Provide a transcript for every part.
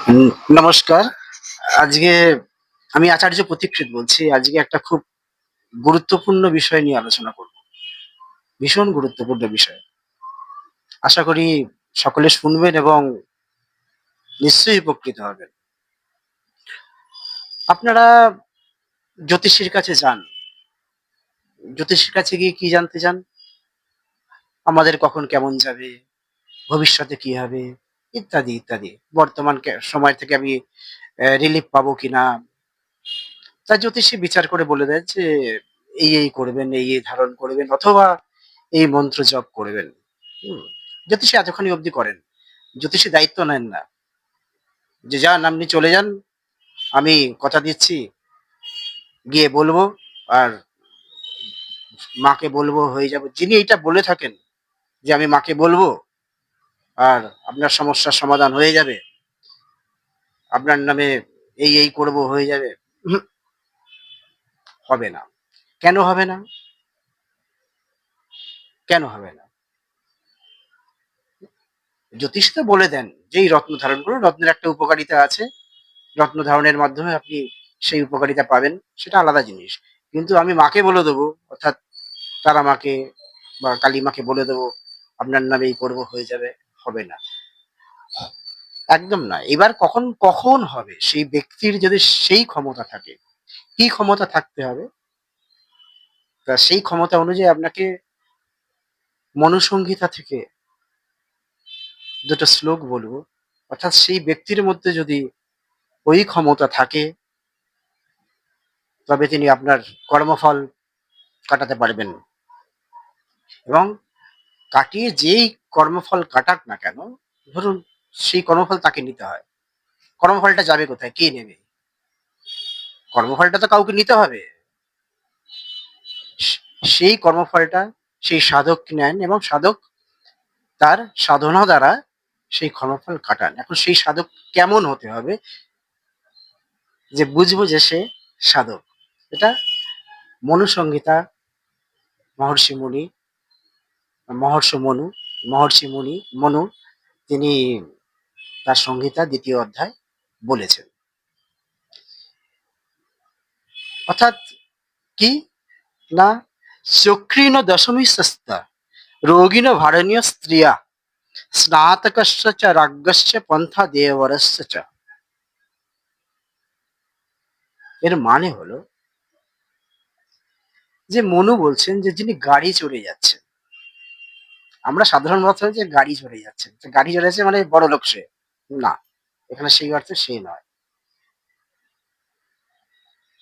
উম নমস্কার। আজকে আমি আচার্য প্রতীক্ষিত বলছি। আজকে একটা খুব গুরুত্বপূর্ণ বিষয় নিয়ে আলোচনা করব। ভীষণ গুরুত্বপূর্ণ বিষয়। আশা করি সকলে শুনবেন এবং নিশ্চয়ই উপকৃত হবেন। আপনারা জ্যোতিষীর কাছে যান। জ্যোতিষীর কাছে গিয়ে কি জানতে চান? আমাদের কখন কেমন যাবে? ভবিষ্যতে কি হবে? ইত্যাদি, ইত্যাদি। বর্তমান সময় থেকে আমি রিলিফ পাবো কিনা? তা জ্যোতিষী বিচার করে বলে দেন যে, এই করবেন, এই ধারণ করবেন অথবা এই মন্ত্র জপ করবেন। হুম? জ্যোতিষী এতখানি অবধি করেন। জ্যোতিষী দায়িত্ব নেন না। যে যান আপনি চলে যান, আমি কথা দিচ্ছি গিয়ে বলব আর মাকে বলব হয়ে যাবে। যিনি এইটা বলে থাকেন যে আমি মাকে বলব আর আপনার সমস্যার সমাধান হয়ে যাবে। আপনার নামে এই করব হয়ে যাবে। উহু, হবে না। কেন হবে না? কেন হবে না? জ্যোতিষ তো বলে দেন যে এই রত্ন ধারণ করুন। রত্নের একটা উপকারিতা আছে। রত্ন ধারণের মাধ্যমে আপনি সেই উপকারিতা পাবেন। সেটা আলাদা জিনিস। কিন্তু আমি মাকে বলে দেবো অর্থাৎ তারা মাকে বা কালী মাকে বলে দেবো, আপনার নামে এই করব হয়ে যাবে, হবে না। একদম না। এবার কখন হবে? সেই ব্যক্তির যদি সেই ক্ষমতা থাকে। কি ক্ষমতা থাকতে হবে? তা সেই ক্ষমতা অনুযায়ী আপনাকে মনুসংহিতা থেকে ২ টা শ্লোক বলবো। অর্থাৎ সেই ব্যক্তির মধ্যে যদি ওই ক্ষমতা থাকে, তবে তিনি আপনার কর্মফল কাটাতে পারবেন এবং কাটিয়ে যেই কর্মফল কাটাক না কেন, ধরুন সেই কর্মফল তাকে নিতে হয়। কর্মফলটা যাবে কোথায়? কে নেবে? কর্মফলটা তো কাউকে নিতে হবে। সে সেই কর্মফলটা সেই সাধক নেন এবং সাধক তার সাধনা দ্বারা সেই কর্মফল কাটান। এখন সেই সাধক কেমন হতে হবে যে বুঝবো যে সে সাধক? এটা মনুসংহিতা মহর্ষি মুনি, মহর্ষি মনু, মহর্ষি মুনি মনু তিনি তার সংহিতা ২য় অধ্যায় বলেছেন। অর্থাৎ কি? না চক্রিণ দশমী সস্তা রোগিণ ভারণীয় স্ত্রিয়া স্নাতকস্য চ রাজ্ঞস্য পন্থা দেবরস্য চ। এর মানে হলো যে মনু বলছেন যে যিনি গাড়ি চড়ে যাচ্ছেন। আমরা সাধারণ অর্থে যে গাড়ি চড়ে যাচ্ছেন। যে গাড়ি চড়ে যাচ্ছে মানে বড়লোক সে। না, এখানে সেই অর্থে সে নয়।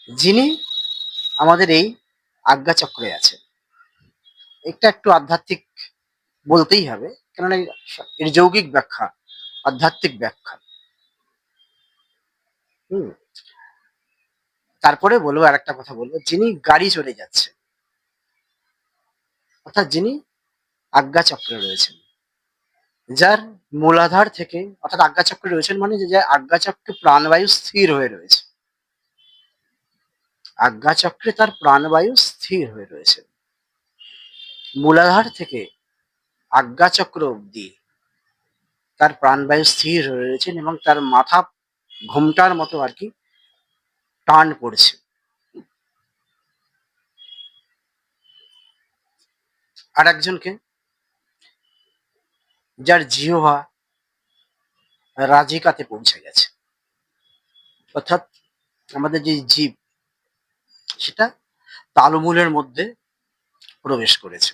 যিনি আমাদের এই আজ্ঞাচক্রে আছেন। এটা একটু আধ্যাত্মিক বলতেই হবে। কেননা এর যৌগিক ব্যাখ্যা, আধ্যাত্মিক ব্যাখ্যা। হুম? তারপরে বলবো আরেকটা কথা বলবো, যিনি গাড়ি চড়ে যাচ্ছেন, অর্থাৎ যিনি আজ্ঞাচক্রে রয়েছেন। যার মূলাধার থেকে অর্থাৎ আজ্ঞাচক্রে রয়েছেন মানে যে যার আজ্ঞাচক্রে প্রাণবায়ু স্থির হয়ে রয়েছে। আজ্ঞাচক্রে তার প্রাণবায়ু স্থির হয়ে রয়েছে। মূলাধার থেকে আজ্ঞাচক্র অবধি তার প্রাণবায়ু স্থির হয়ে রয়েছেন এবং তার মাথা ঘোমটার মতো আরকি টান পড়ছে। আরেকজনকে যার জিহ্বা রাজিকাতে পৌঁছে গেছে। অর্থাৎ আমাদের যে জীব সেটা তালমূলের মধ্যে প্রবেশ করেছে।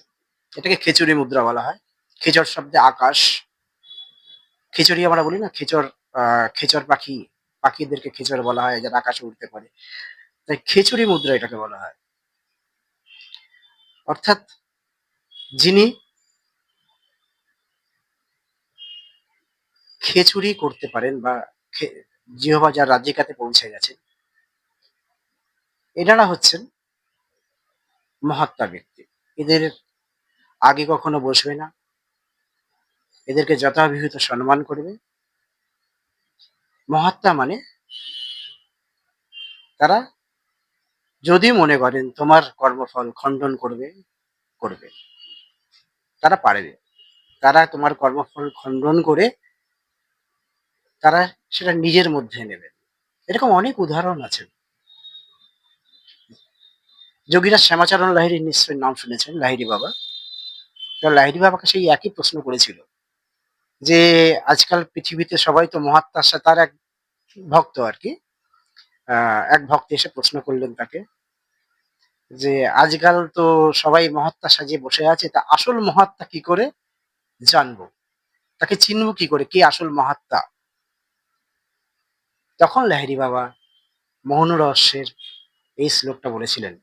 এটাকে খেচুড়ি মুদ্রা বলা হয়। খেচর শব্দে আকাশ। খিচুড়ি আমরা বলি না? খেচর পাখি, পাখিদেরকে খেচর বলা হয় যারা আকাশে উড়তে পারে। তাই খেচুড়ি মুদ্রা এটাকে বলা হয়। অর্থাৎ যিনি খেচুড়ি করতে পারেন বা খে জিহ্বা যার রাজ্যিকাতে পৌঁছে গেছে, এনারা হচ্ছেন মহাত্মা ব্যক্তি। এদের আগে কখনো বসবে না। এদেরকে যথাবিহিত সম্মান করবে। মহাত্মা মানে তারা যদি মনে করেন তোমার কর্মফল খণ্ডন করবে, করবে। তারা পারবে। তারা তোমার কর্মফল খণ্ডন করে তারা সেটা নিজের মধ্যে নেবেন। এরকম অনেক উদাহরণ আছে। যোগীরাজ শ্যামাচরণ লাহিড়ীর নিশ্চয়ই নাম শুনেছেন, লাহিড়ী বাবা। তো লাহিড়ী বাবাকে সেই একই প্রশ্ন করেছিল যে, আজকাল পৃথিবীতে সবাই তো মহাত্মার তার এক ভক্ত আরকি। আ এক ভক্ত এসে প্রশ্ন করলেন তাকে যে, "আজকাল তো সবাই মহাত্মা সাজিয়ে বসে আছে। তা আসল মহাত্মা কি করে জানবো? তাকে চিনব কি করে? কে আসল মহাত্মা?" তখন লাহিড়ী বাবা মোহন রহস্যের এই শ্লোকটা বলেছিলেন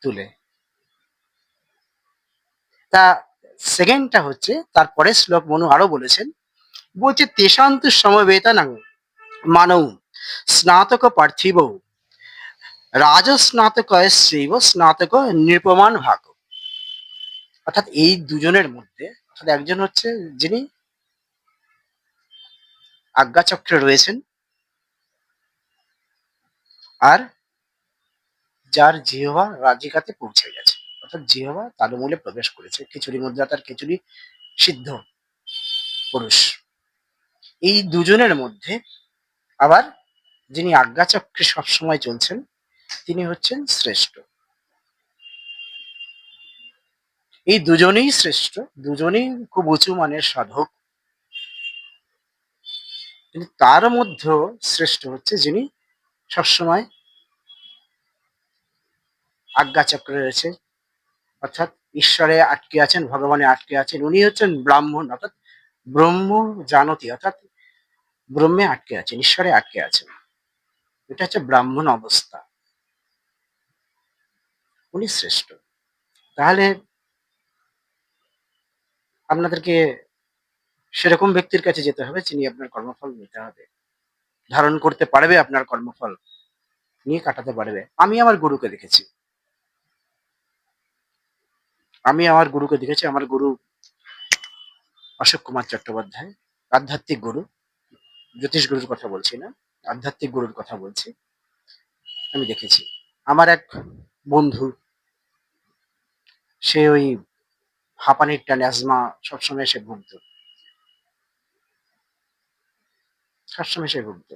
তুলে। তা 2nd টা হচ্ছে তার পরের শ্লোক মনু আরো বলেছেন। বলছে, "তেষান্তু সমবেতানাং মানৌ স্নাতক পার্থিব রাজস্নাতকস্যৈব স্নাতক নৃপমান ভাগ।" অর্থাৎ এই দুজনের মধ্যে অর্থাৎ একজন হচ্ছে যিনি আজ্ঞাচক্রে রয়েছেন আর যার জিহ্বা রাজিকাতে পৌঁছে গেছে। অর্থাৎ জিহ্বা তালুমূলে প্রবেশ করেছে। খিচুড়ি মুদ্রা তার খিচুড়ি সিদ্ধ পুরুষ। এই দুজনের মধ্যে আবার যিনি আজ্ঞাচক্রে সবসময় চলছেন তিনি হচ্ছেন শ্রেষ্ঠ। এই দুজনেই শ্রেষ্ঠ, দুজনেই খুব উঁচু মানের সাধক। কিন্তু তার মধ্যেও শ্রেষ্ঠ হচ্ছে যিনি সবসময় আজ্ঞাচক্রে রয়েছে, অর্থাৎ ঈশ্বরে আটকে আছেন, ভগবানে আটকে আছেন। উনি হচ্ছেন ব্রাহ্মণ অর্থাৎ ব্রহ্ম জানতি অর্থাৎ ব্রহ্মে আটকে আছেন, ঈশ্বরে আটকে আছেন। এটা হচ্ছে ব্রাহ্মণ অবস্থা। উনি শ্রেষ্ঠ। তাহলে আপনাদেরকে সেরকম ব্যক্তির কাছে যেতে হবে যিনি আপনার কর্মফল নিতে হবে। ধারণ করতে পারবে আপনার কর্মফল, নিয়ে কাটাতে পারবে। আমি আমার গুরুকে দেখেছি। আমি আমার গুরুকে দেখেছি। আমার গুরু অশোক কুমার চট্টোপাধ্যায়, আধ্যাত্মিক গুরু। জ্যোতিষ গুরুর কথা বলছি না, আধ্যাত্মিক গুরুর কথা বলছি। আমি দেখেছি। আমার এক বন্ধু, সে ওই হাঁপানির টানে অ্যাজমা সবসময় সে ভুগতো। সবসময় সে ভুগতো।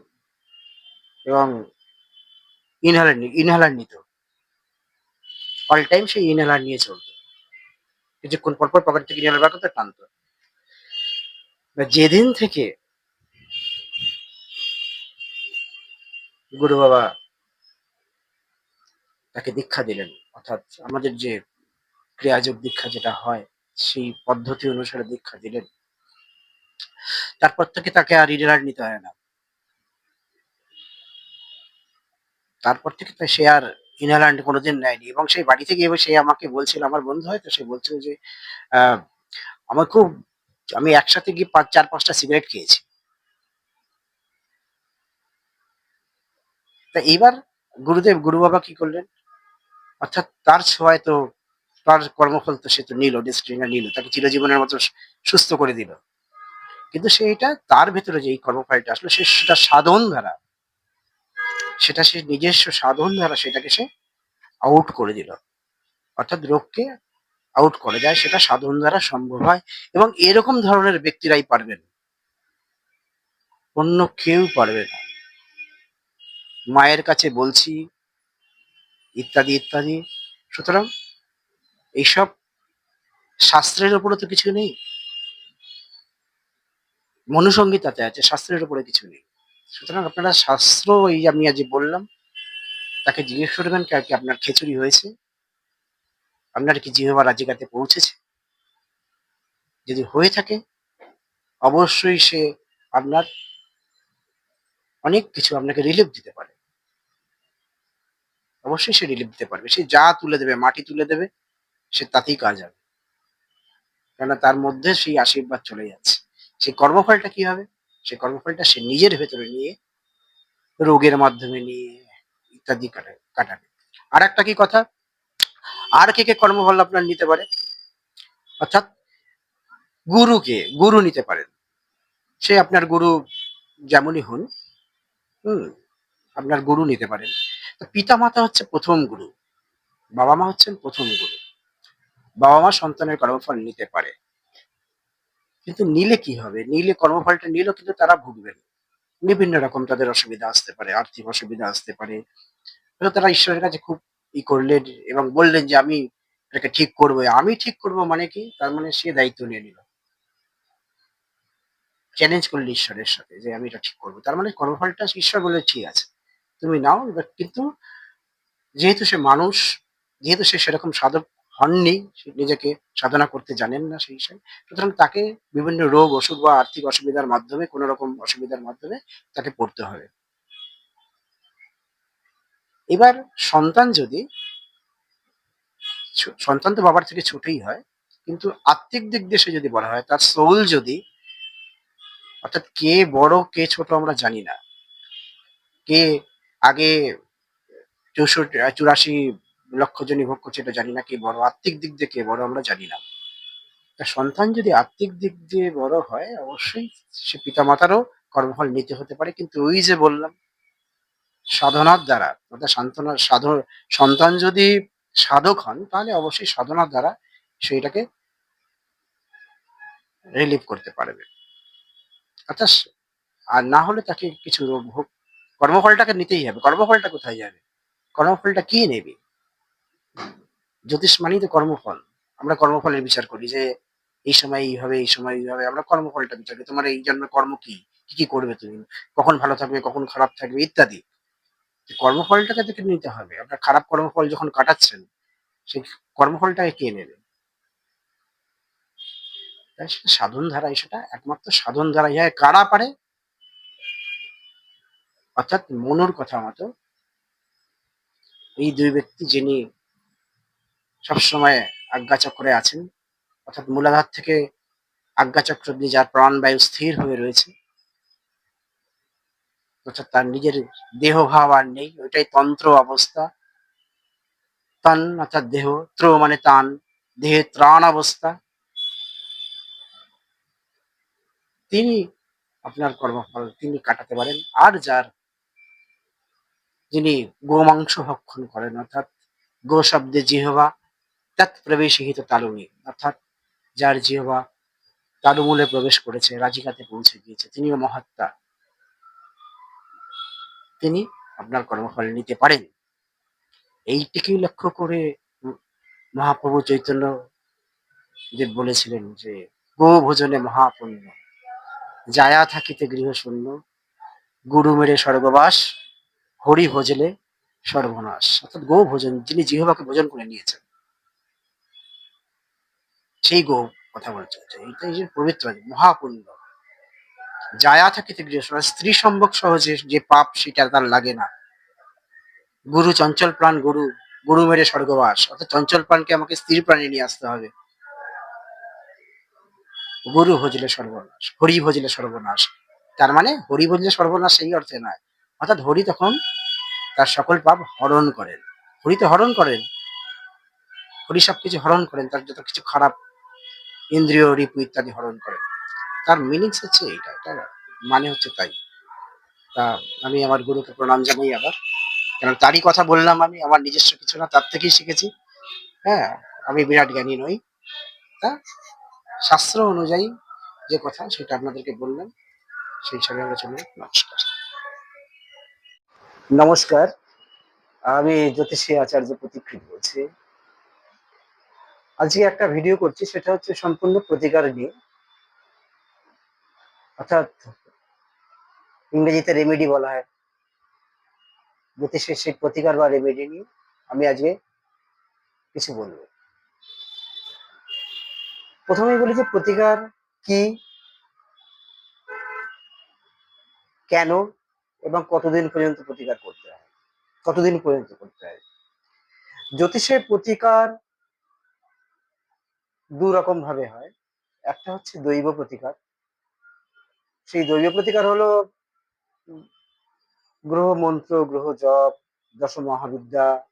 এবং ইনহেলার নিত। অল টাইম সে ইনহেলার নিয়ে চলত। কিছুক্ষণ পর, পর পকেট থেকে ইনহেলার বার করতো, টানতো। যেদিন থেকে গুরু বাবা তাকে দীক্ষা দিলেন, অর্থাৎ আমাদের যে ক্রিয়াযোগ দীক্ষা যেটা হয়, সেই পদ্ধতি অনুসারে দীক্ষা দিলেন। তারপর থেকে তাকে আর ইনহেলার নিতে হয় না। তারপর থেকে সে আর ইনহেলার কোনোদিন নেয়নি। এবং সেই বাড়ি থেকে এবার সে আমাকে বলছিল, আমার বন্ধু হয় তো, সে বলছিল যে, আ আমার খুব আমি একসাথে গিয়ে ৪-৫ টা সিগারেট খেয়েছি। তা এইবার গুরু বাবা কি করলেন? অর্থাৎ তার ছোঁয়ায় তো তার কর্মফল তো সে তো নিল, ডেস্টিনি নিল। তাকে চিরজীবনের মতো সুস্থ করে দিল। কিন্তু সে এটা তার ভেতরে যে এই কর্মফলটা আসলো সে সেটা সাধন দ্বারা, সেটা সে নিজস্ব সাধন দ্বারা সেটাকে সে আউট করে দিল। অর্থাৎ রোগকে আউট করা যায় সেটা সাধন দ্বারা সম্ভব হয়। এবং এরকম ধরনের ব্যক্তিরাই পারবেন। অন্য কেউ পারবে না। মায়ের কাছে বলছি ইত্যাদি, ইত্যাদি। সুতরাং এইসব শাস্ত্রের উপরে তো কিছু নেই। মনুসংহিতাতে আছে, শাস্ত্রের উপরে কিছু নেই। সুতরাং আপনারা শাস্ত্র এই আমি আজ বললাম, তাকে জিজ্ঞেস করবেন কি আপনার খিচুড়ি হয়েছে? আপনার কি জিহ্বা রাজিকাতে পৌঁছেছে? যদি হয়ে থাকে অবশ্যই সে আপনার অনেক কিছু আপনাকে রিলিফ দিতে পারে। অবশ্যই সে রিলিফ দিতে পারবে। সে যা তুলে দেবে, মাটি তুলে দেবে, সে তাতেই কাজ হবে। কেননা তার মধ্যে সেই আশীর্বাদ চলে যাচ্ছে। সেই কর্মফলটা কি হবে? সেই কর্মফলটা সে নিজের ভেতরে নিয়ে, রোগের মাধ্যমে নিয়ে ইত্যাদি কাটাবে। আরেকটা কি কথা? আর কে কর্মফল আপনার নিতে পারে? অর্থাৎ গুরু নিতে পারেন। সে আপনার গুরু যেমনই হন, হুম? আপনার গুরু নিতে পারেন। তো পিতা-মাতা হচ্ছে ১ম গুরু। বাবা-মা হচ্ছেন ১ম গুরু। বাবা-মা সন্তানের কর্মফল নিতে পারে। কিন্তু নিলে কি হবে? নিলে কর্মফলটা নিলেও কিন্তু তারা ভুগবেন। বিভিন্ন রকম তাদের অসুবিধা আসতে পারে, আর্থিক অসুবিধা আসতে পারে। হয়তো তারা ঈশ্বরের কাছে খুব করলেন এবং বললেন যে, "আমি এটাকে ঠিক করবো।" আমি ঠিক করবো মানে কি? তার মানে সে দায়িত্ব নিয়ে নিল। চ্যালেঞ্জ করল ঈশ্বরের সাথে যে, "আমি এটা ঠিক করবো।" তার মানে কর্মফলটা ঈশ্বর বললেন, "ঠিক আছে। তুমি নাও।" এবার কিন্তু যেহেতু সে মানুষ, যেহেতু সে সেরকম সাধক হননি, সে নিজেকে সাধনা করতে জানেন না সেই হিসাবে। সুতরাং তাকে বিভিন্ন রোগ, অসুখ বা আর্থিক অসুবিধার মাধ্যমে কোন রকম অসুবিধার মাধ্যমে তাকে পড়তে হবে। এবার সন্তান যদি সন্তান তো বাবার থেকে ছোটই হয়। কিন্তু আত্মিক দিক দিয়ে সে যদি বলা হয়, তার সোল যদি অর্থাৎ কে বড় কে ছোট আমরা জানি না। কে আগে 84 লক্ষ জনই ভোগ করছে এটা জানি না কে বড়। আত্মিক দিক দিয়ে কে বড় আমরা জানি না। তা সন্তান যদি আত্মিক দিক দিয়ে বড় হয় অবশ্যই সে পিতামাতারও কর্মফল নিতে হতে পারে। কিন্তু ওই যে বললাম সাধনার দ্বারা অর্থাৎ সন্তান যদি সাধক হন তাহলে অবশ্যই সাধনার দ্বারা সেইটাকে রিলিভ করতে পারবে। অর্থাৎ আর না হলে তাকে কিছু রোগ ভোগ কর্মফলটাকে নিতেই হবে। কর্মফলটা কোথায় যাবে? কর্মফলটা কি নেবে? জ্যোতিষ মানেই তো কর্মফল। আমরা কর্মফলের বিচার করি যে এই সময় এই হবে, এই সময় এই হবে। আমরা কর্মফলটা বিচার করি। তোমার এই জন্মে কর্ম কি? কি, কি করবে তুমি? কখন ভালো থাকবে, কখন খারাপ থাকবে ইত্যাদি। কর্মফলটাকে থেকে নিতে হবে। আপনার খারাপ কর্মফল যখন কাটাচ্ছেন, সেই কর্মফলটাকে কে নেবে? তাই সেটা সাধন ধারায় সেটা একমাত্র সাধন ধারাই হয়। কারা পারে? অর্থাৎ মনুর কথা মতো এই ২ ব্যক্তি যিনি সবসময় আজ্ঞাচক্রে আছেন, অর্থাৎ মূলাধার থেকে আজ্ঞাচক্র দিয়ে যার প্রাণবায়ু স্থির হয়ে রয়েছে, অর্থাৎ তার নিজের দেহভাব আর নেই। ওইটাই তন্ত্র অবস্থা। তন অর্থাৎ দেহ, মানে তান, দেহে ত্রাণ অবস্থা। তিনি আপনার কর্মফল তিনি কাটাতে পারেন। আর যিনি গোমাংস ভক্ষণ করেন অর্থাৎ গো শব্দে জিহ্বা তৎ প্রবেশিহিত তালুনি অর্থাৎ যার জিহ্বা তালুমূলে প্রবেশ করেছে, রাজিকাতে পৌঁছে গিয়েছে, তিনিও মহাত্মা। তিনি আপনার কর্মফল নিতে পারেন। এইটিকেই লক্ষ্য করে মহাপ্রভু চৈতন্য দেব বলেছিলেন যে, "গো ভোজনে মহাপুণ্য, যায়া থাকিতে গৃহশূন্য, গুরু মেরে স্বর্গবাস, হরি ভজলে সর্বনাশ।" অর্থাৎ গো ভোজন, যিনি জিহ্বাকে ভোজন করে নিয়েছেন, সেই গো কথা বলছেন যে এইটাই যে পবিত্র মহাপুণ্য। যায়া থাকিতে গৃহশূন্য, স্ত্রী সম্ভোগ সহ যে পাপ সেটা তার লাগে না। গুরু চঞ্চল প্রাণ গুরু, গুরু মেরে স্বর্গবাস। অর্থাৎ চঞ্চল প্রাণকে আমাকে স্থির প্রাণে নিয়ে আসতে হবে। গুরু ভজলে সর্বনাশ, হরি ভজলে সর্বনাশ। তার মানে হরি ভজলে সর্বনাশ সেই অর্থে নয়। অর্থাৎ হরি তখন তার সকল পাপ হরণ করেন। হরি তো হরণ করেন। হরি সবকিছু হরণ করেন। তার যত কিছু খারাপ ইন্দ্রিয়, রিপু ইত্যাদি হরণ করেন। তার মিনিংস হচ্ছে এইটা। এটা মানে হচ্ছে তাই। তা আমি আমার গুরুকে প্রণাম জানাই আবার। কারণ তারই কথা বললাম আমি। আমার নিজস্ব কিছু না, তার থেকেই শিখেছি। হ্যাঁ? আমি বিরাট জ্ঞানী নই। তা শাস্ত্র অনুযায়ী যে কথা সেটা আপনাদেরকে বললাম। সেই হিসাবে আমরা চলব। নমস্কার। নমস্কার। আমি জ্যোতিষী আচার্য প্রতীক্ষিত বলছি। আজকে একটা ভিডিও করছি সেটা হচ্ছে সম্পূর্ণ প্রতিকার নিয়ে। অর্থাৎ ইংরেজিতে রেমেডি বলা হয়। জ্যোতিষের সেই প্রতিকার বা রেমেডি নিয়ে আমি আজকে কিছু বলবো। প্রথমেই বলি যে প্রতিকার কি, কেন এবং কতদিন পর্যন্ত প্রতিকার করতে হয়, কতদিন পর্যন্ত করতে হয়। জ্যোতিষের প্রতিকার দু রকম ভাবে হয়। একটা হচ্ছে দৈব প্রতিকার। সেই দৈব প্রতিকার হলো গ্রহ মন্ত্র, গ্রহ জপ, দশ মহাবিদ্যা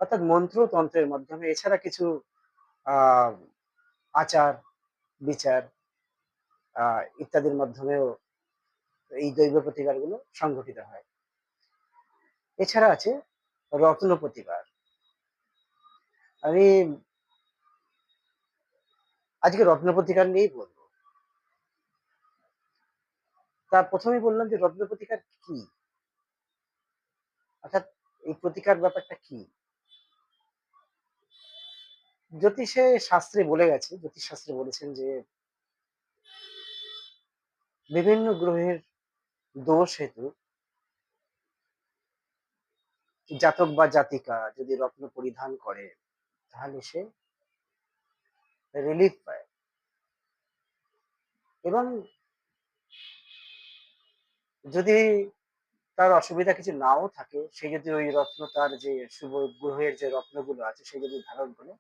অর্থাৎ মন্ত্র তন্ত্রের মাধ্যমে, এছাড়া কিছু আহ আচার বিচার ইত্যাদির মাধ্যমেও এই দৈব প্রতিকারগুলো সংঘটিত হয়। এছাড়া আছে রত্ন প্রতিকার। আমি আজকে রত্ন প্রতিকার নিয়েই বলবো। তা প্রথমেই বললাম যে রত্ন প্রতিকার কি, অর্থাৎ এই প্রতিকার ব্যাপারটা কি। জ্যোতিষে শাস্ত্রে বলে গেছে, জ্যোতিষ শাস্ত্রে বলেছেন যে বিভিন্ন গ্রহের দোষ হেতু জাতক বা জাতিকা যদি রত্ন পরিধান করে তাহলে সে রিলিফ পায়। এবং যদি তার অসুবিধা কিছু নাও থাকে, সে যদি ওই রত্ন, তার যে শুভ গ্রহের যে রত্নগুলো আছে সে যদি ধারণ করে,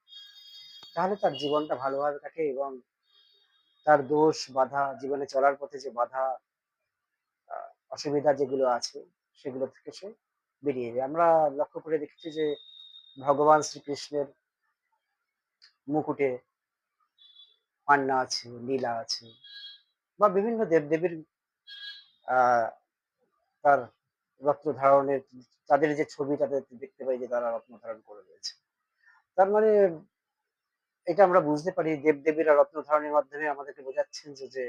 তাহলে তার জীবনটা ভালোভাবে কাটে এবং তার দোষ বাধা, জীবনে চলার পথে যে বাধা অসুবিধা যেগুলো আছে সেগুলো থেকে সে বেরিয়ে যায়। আমরা লক্ষ্য করে দেখেছি যে ভগবান শ্রীকৃষ্ণের মুকুটে পান্না আছে, লীলা আছে, বা বিভিন্ন দেবদেবীর আহ তার রত্ন ধারণের, তাদের যে ছবি তাদের দেখতে পাই যে তারা রত্ন ধারণ করে রয়েছে। তার মানে এটা আমরা বুঝতে পারি দেবদেবীরা রত্ন ধারণের মাধ্যমে আমাদেরকে বোঝাচ্ছেন যে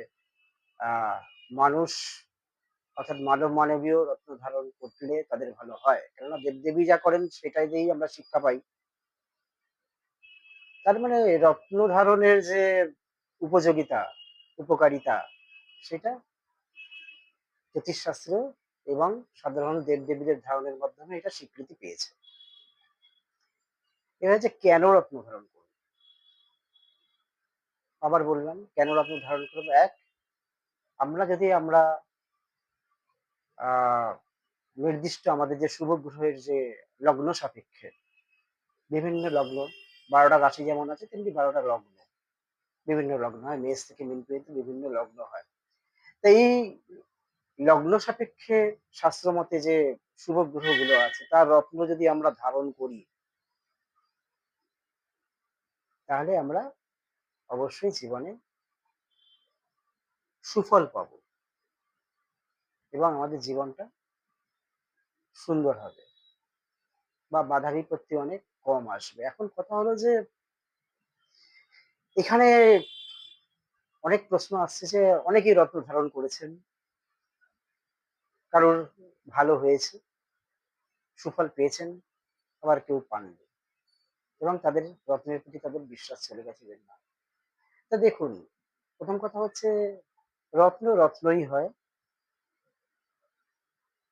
আহ মানুষ, অর্থাৎ মানব মানবীয় রত্ন ধারণ করলে তাদের ভালো হয়, কেননা দেবদেবী যা করেন সেটাই দিয়েই আমরা শিক্ষা পাই। তার মানে রত্ন ধারণের যে উপযোগিতা, উপকারিতা, সেটা জ্যোতিষশাস্ত্র এবং সাধারণ দেবদেবীদের ধারণের মাধ্যমে এটা স্বীকৃতি পেয়েছে। এবার হচ্ছে কেন রত্ন ধারণ করবো। আবার বললাম কেন রত্ন ধারণ করবো। এক, আমরা আহ নির্দিষ্ট আমাদের যে শুভ গ্রহের যে লগ্ন সাপেক্ষে বিভিন্ন লগ্ন, 12টা রাশি যেমন আছে তেমনি 12টা লগ্ন, বিভিন্ন লগ্ন হয়, মেষ থেকে মিন পর্যন্ত বিভিন্ন লগ্ন হয়। তো এই লগ্ন সাপেক্ষে শাস্ত্র মতে যে শুভ গ্রহগুলো আছে তার রত্ন যদি আমরা ধারণ করি, তাহলে আমরা অবশ্যই জীবনে সুফল পাবো এবং আমাদের জীবনটা সুন্দর হবে বা বাধা বিপত্তি অনেক কম আসবে। এখন কথা হলো যে এখানে অনেক প্রশ্ন আসছে যে অনেকেই রত্ন ধারণ করেছেন, কারোর ভালো হয়েছে, সুফল পেয়েছেন, আবার কেউ পাননি এবং তাদের রত্নের প্রতি তাদের বিশ্বাস চলে গেছে যে না। তা দেখুন, প্রথম কথা হচ্ছে রত্ন রত্নই হয়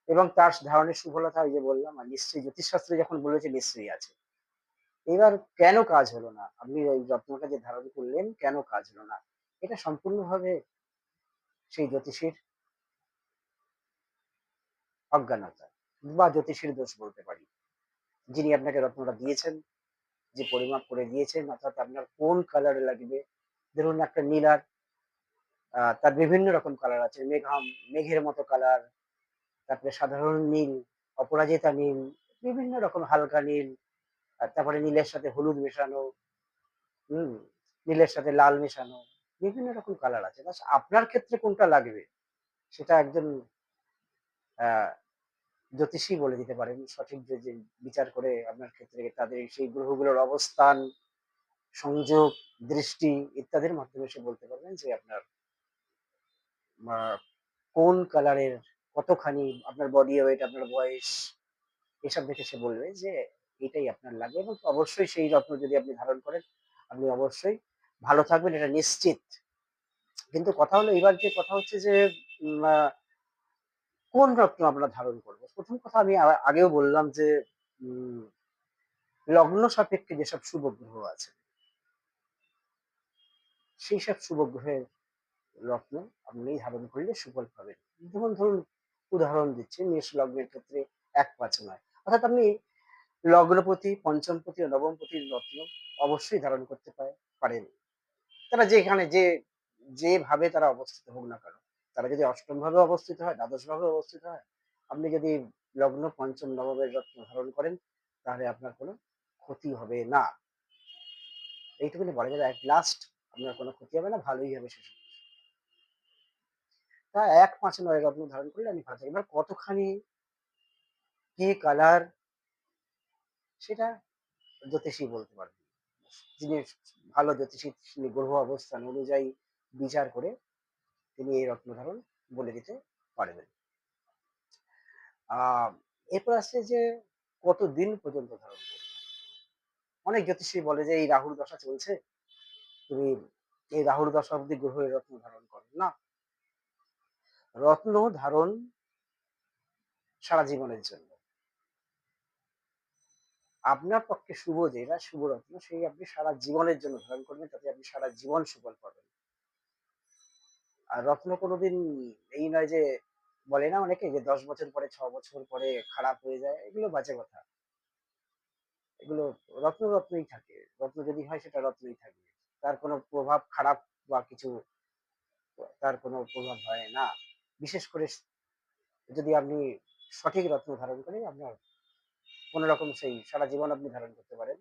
এবং তার ধারণের সুফলতা ওই যে বললাম, আর নিশ্চয়ই জ্যোতিষশাস্ত্রে যখন বলেছে নিশ্চয়ই আছে। এবার কেন কাজ হলো না, আপনি ওই রত্নটা যে ধারণ করলেন কেন কাজ হলো না, এটা সম্পূর্ণভাবে সেই জ্যোতিষীর অজ্ঞানতা বা জ্যোতিষীর দোষ বলতে পারি। যিনি আপনাকে রত্নটা দিয়েছেন, যে পরিমাপ করে দিয়েছেন, অর্থাৎ আপনার কোন কালার লাগবে। ধরুন একটা নীলার তার বিভিন্ন রকম কালার আছে, মেঘের মতো কালার, তারপরে সাধারণ নীল, অপরাজিতা নীল, বিভিন্ন রকম হালকা নীল, আর তারপরে নীলের সাথে হলুদ মেশানো, হুম, নীলের সাথে লাল মেশানো, বিভিন্ন রকম কালার আছে। বাস আপনার ক্ষেত্রে কোনটা লাগবে সেটা একজন আহ জ্যোতিষী বলে দিতে পারেন, সঠিক যে বিচার করে আপনার ক্ষেত্রে তাদের সেই গ্রহগুলোর অবস্থান, সংযোগ, দৃষ্টি ইত্যাদির মাধ্যমে সে বলতে পারবেন যে আপনার কোন কালারের, কতখানি আপনার বডি ওয়েট, আপনার বয়স, এসব দেখে সে বলবে যে এটাই আপনার লাগবে। এবং অবশ্যই সেই রত্ন যদি আপনি ধারণ করেন আপনি অবশ্যই ভালো থাকবেন, এটা নিশ্চিত। কিন্তু কথা হলো, এবার যে কথা হচ্ছে যে কোন রত্ন আমরা ধারণ করব। প্রথম কথা আমি আগেও বললাম যে উম, লগ্ন সাপেক্ষে যেসব শুভ গ্রহ আছে সেই সব শুভ গ্রহের রত্ন আপনি ধারণ করলে সুফল পাবেন। যেমন ধরুন, উদাহরণ দিচ্ছি, মেষ লগ্নের ক্ষেত্রে 1-5 নয়, অর্থাৎ আপনি লগ্নপতি, পঞ্চমপতি ও নবমপতির রত্ন অবশ্যই ধারণ করতে পারেন। তারা যেখানে যেভাবে তারা অবস্থিত হোক না কেন, তারা যদি অষ্টম ভাবে অবস্থিত হয়, দ্বাদশ ভাবে অবস্থিত হয়, আপনি যদি লগ্ন পঞ্চম নবমের রত্ন ধারণ করেন তাহলে আপনার কোনো ক্ষতি হবে না। এইটুকুনি বলা যাবে, এক লাস্ট আপনার কোনো ক্ষতি হবে না, ভালোই হবে শেষ। তা 1-5-9 রত্ন ধারণ করলে আমি ভালো থাকি। এবার কতখানি, কি কালার, সেটা জ্যোতিষী বলতে পারবেন। যিনি ভালো জ্যোতিষী তিনি গ্রহ অবস্থান অনুযায়ী বিচার করে তিনি এই রত্ন ধারণ বলে দিতে পারবেন। আহ এরপর আসছে যে কতদিন পর্যন্ত ধারণ করবে। অনেক জ্যোতিষী বলে যে এই রাহুর দশা চলছে, তুমি এই রাহুর দশা অব্দি গ্রহের রত্ন ধারণ করো না। রত্ন ধারণ সারা জীবনের জন্য। আপনার পক্ষে শুভ যেটা শুভ রত্ন সেই আপনি সারা জীবনের জন্য ধারণ করবেন, তাতে আপনি সারা জীবন সুফল পাবেন। আর রত্ন কোনোদিন এই নয় যে বলে না অনেকে যে 10 বছর পরে 6 বছর পরে খারাপ হয়ে যায়, এগুলো বাজে কথা। এগুলো রত্ন রত্নই থাকে, রত্ন যদি হয় সেটা রত্নই থাকবে, তার কোনো প্রভাব খারাপ বা কিছু তার কোনো প্রভাব হয় না। বিশেষ করে যদি আপনি সঠিক রত্ন ধারণ করেন, আপনার কোনো রকম সেই সারা জীবন আপনি ধারণ করতে পারেন।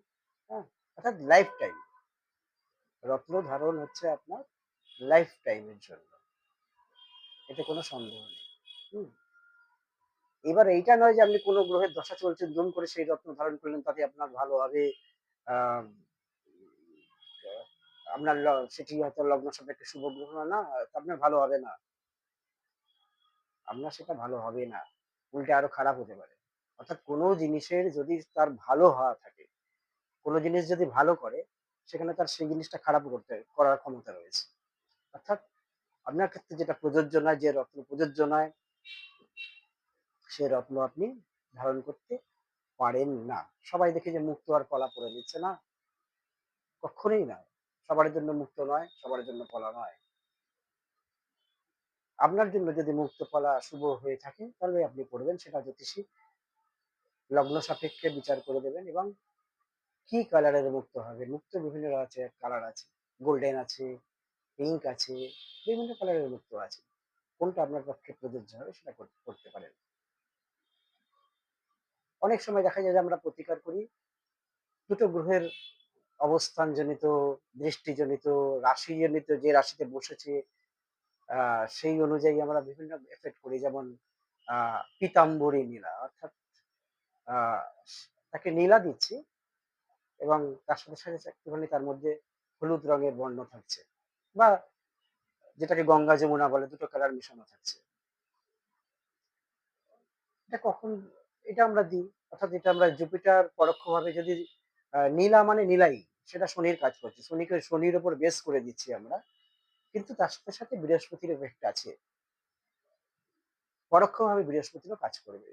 হ্যাঁ, অর্থাৎ লাইফ টাইম। রত্ন ধারণ হচ্ছে আপনার লাইফ টাইমের জন্য, এতে কোনো সন্দেহ নেই। হুম। এবার এইটা নয় যে আপনি কোনো গ্রহের দশা চলছে দুম করে সেই রত্ন ধারণ করলেন তাতে আপনার ভালো হবে। আহ, আপনার সেটি হয়তো লগ্ন সাপেক্ষে শুভ গ্রহ না, আপনার ভালো হবে না। আপনার সেটা ভালো হবে না, উল্টে আরো খারাপ হতে পারে। অর্থাৎ কোনো জিনিসের যদি তার ভালো হওয়া থাকে, কোনো জিনিস যদি ভালো করে, সেখানে তার সেই জিনিসটা খারাপ করার ক্ষমতা রয়েছে। অর্থাৎ আপনার ক্ষেত্রে যেটা প্রযোজ্য নয়, যে রত্ন প্রযোজ্য নয়, সে রত্ন আপনি ধারণ করতে পারেন না। সবাই দেখে যে মুক্ত আর পলা পরে নিচ্ছে না, কখনোই না। সবার জন্য মুক্ত নয়, সবার জন্য পলা নয়। আপনার জন্য যদি মুক্ত পলা শুভ হয়ে থাকে তাহলে আপনি পড়বেন, সেটা জ্যোতিষী লগ্ন সাপেক্ষে বিচার করে দেবেন। এবং কি কালারের মুক্ত হবে, মুক্ত বিভিন্ন আছে, কালার আছে, গোল্ডেন আছে, পিঙ্ক আছে, বিভিন্ন কালারের মুক্ত আছে। কোনটা আপনার পক্ষে প্রযোজ্য হবে সেটা করতে পারেন। অনেক সময় দেখা যায় যে আমরা প্রতিকার করি দুটো গ্রহের অবস্থানজনিত, দৃষ্টিজনিত, রাশিজনিত, যে রাশিতে বসেছে সেই অনুযায়ী আমরা বিভিন্ন এফেক্ট করি। যেমন পীতাম্বরী নীলা, অর্থাৎ আহ, তাকে নীলা দিচ্ছি এবং তার সাথে সাথে একটুখানি তার মধ্যে হলুদ রঙের বর্ণ থাকছে, বা যেটাকে গঙ্গা যমুনা বলে, দুটো কালার মিশানো থাকছে। এটা কখন এটা আমরা দিই, অর্থাৎ এটা আমরা জুপিটার পরোক্ষভাবে যদি নীলা মানে নীলাই, সেটা শনির কাজ করছে, শনির উপর বেস করে দিচ্ছি আমরা। কিন্তু তার সাথে সাথে বৃহস্পতির এফেক্ট আছে, পরোক্ষভাবে বৃহস্পতিরও কাজ করবে।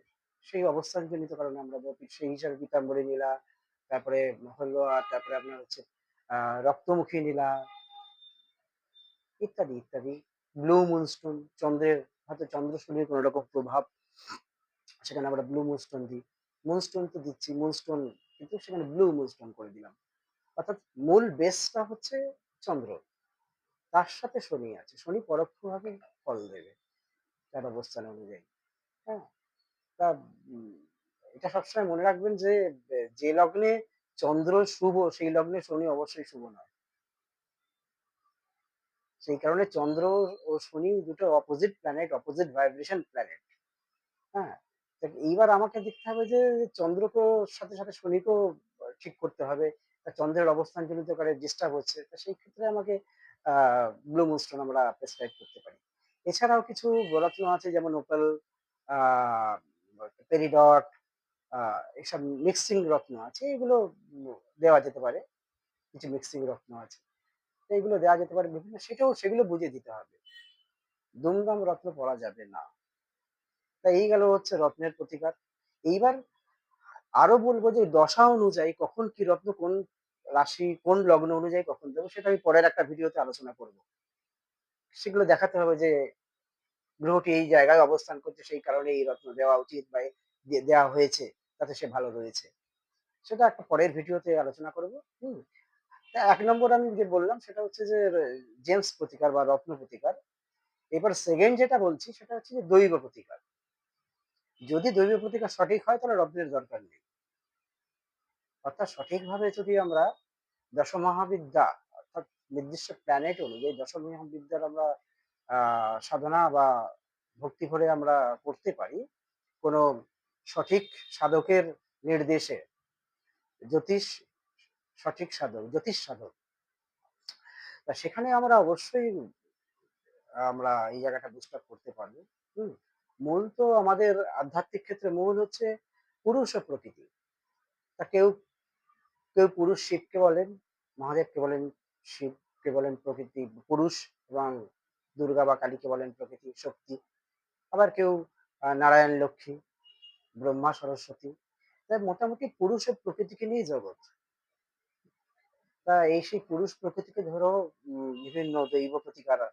সেই অবস্থানজনিত কারণে আমরা সেই হিসাবে পীতাম্বরী নীলা, তারপরে হলো, তারপরে আপনার হচ্ছে রক্তমুখী নীলা, ইত্যাদি ইত্যাদি। ব্লু মুনস্টোন, চন্দ্রের হয়তো চন্দ্র শনির কোনো রকম প্রভাব, সেখানে আমরা ব্লু মুনস্টোন দিই। মুনস্টোন তো দিচ্ছি, মুনস্টোন কিন্তু সেখানে ব্লু মুনস্টোন করে দিলাম। অর্থাৎ মূল বেসটা হচ্ছে চন্দ্র, তার সাথে শনি আছে, শনি পরোক্ষভাবে ফল দেবে তার অবস্থান অনুযায়ী। হ্যাঁ, তা উম, এটা সবসময় মনে রাখবেন যে যে লগ্নে চন্দ্র শুভ সেই লগ্নে শনি অবশ্যই শুভ নয়। সেই কারণে চন্দ্র ও শনি দুটো opposite planet, opposite vibration planet. হ্যাঁ, তা এইবার আমাকে দেখতে হবে যে চন্দ্রকেও সাথে সাথে শনিকেও ঠিক করতে হবে। তা চন্দ্রের অবস্থান জনিত করে ডিস্টার্ব হচ্ছে, তা সেই ক্ষেত্রে আমাকে ব্লু মুনস্টোন আমরা প্রেসক্রাইব করতে পারি। এছাড়াও কিছু রত্ন আছে যেমন ওপাল, আহ পেরিডট, এইসব মিক্সিং রত্ন আছে, এগুলো দেওয়া যেতে পারে। কিছু মিক্সিং রত্ন আছে, তো এগুলো দেওয়া যেতে পারে বিভিন্ন, সেগুলো বুঝে দিতে হবে। দুমদাম রত্ন পরা যাবে না। তাই এই গেল হচ্ছে রত্নের প্রতিকার। এইবার আরো বলবো যে দশা অনুযায়ী কখন কি রত্ন, কোন রাশি কোন লগ্ন অনুযায়ী কখন দেবো, সেটা আমি পরের একটা ভিডিওতে আলোচনা করব। সেগুলো দেখাতে হবে যে গ্রহটি এই জায়গায় অবস্থান করছে, সেই কারণে এই রত্ন দেওয়া উচিত বা দেওয়া হয়েছে, তাতে সে ভালো রয়েছে। সেটা একটা পরের ভিডিওতে আলোচনা করব। হুম। তা 1 নম্বর আমি যে বললাম সেটা হচ্ছে যে জেমস প্রতিকার বা রত্ন প্রতিকার। এবার সেকেন্ড যেটা বলছি সেটা হচ্ছে যে দৈব প্রতিকার। যদি দৈব প্রতিকার সঠিক হয় তাহলে রত্নের দরকার নেই। অর্থাৎ সঠিকভাবে যদি আমরা দশমহাবিদ্যা, অর্থাৎ নির্দিষ্ট প্ল্যানেট অনুযায়ী দশমহাবিদ্যার আমরা সাধনা বা ভক্তি ভরে আমরা করতে পারি, কোনো সঠিক সাধকের নির্দেশে, জ্যোতিষ সঠিক সাধক, জ্যোতিষ সাধক, তা সেখানে আমরা অবশ্যই আমরা এই জায়গাটা বুস্ট আপ করতে পারবো। হুম। মূল তো আমাদের আধ্যাত্মিক ক্ষেত্রে মূল হচ্ছে পুরুষ ও প্রকৃতি। তা কেউ কেউ পুরুষ শিবকে বলেন, মহাদেবকে বলেন শিবকে বলেন প্রকৃতি পুরুষ, এবং দুর্গা বা কালীকে বলেন প্রকৃতি শক্তি। আবার কেউ নারায়ণ লক্ষ্মী, ব্রহ্মা সরস্বতী। তাই মোটামুটি পুরুষ ও প্রকৃতিকে নিয়ে জগৎ। তা এই সেই পুরুষ প্রকৃতিকে ধরো বিভিন্ন দৈব প্রতিকার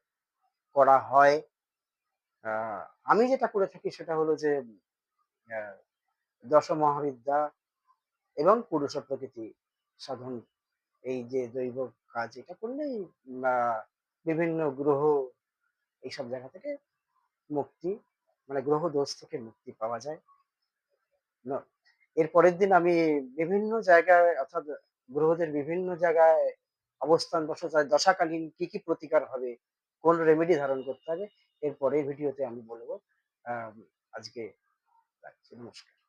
করা হয়। আহ, আমি যেটা করে থাকি সেটা হলো যে আহ, দশ মহাবিদ্যা এবং পুরুষ ও প্রকৃতি সাধন, এই যে দৈব কাজ এটা করলেই বিভিন্ন গ্রহ এইসব জায়গা থেকে মুক্তি, মানে গ্রহ দোষ থেকে মুক্তি পাওয়া যায়। ন- এর পরের দিন আমি বিভিন্ন জায়গায়, অর্থাৎ গ্রহদের বিভিন্ন জায়গায় অবস্থান দশাকালীন কি কি প্রতিকার হবে, কোন রেমেডি ধারণ করতে হবে, এর পরের ভিডিওতে আমি বলবো। আজকে রাখছি, নমস্কার।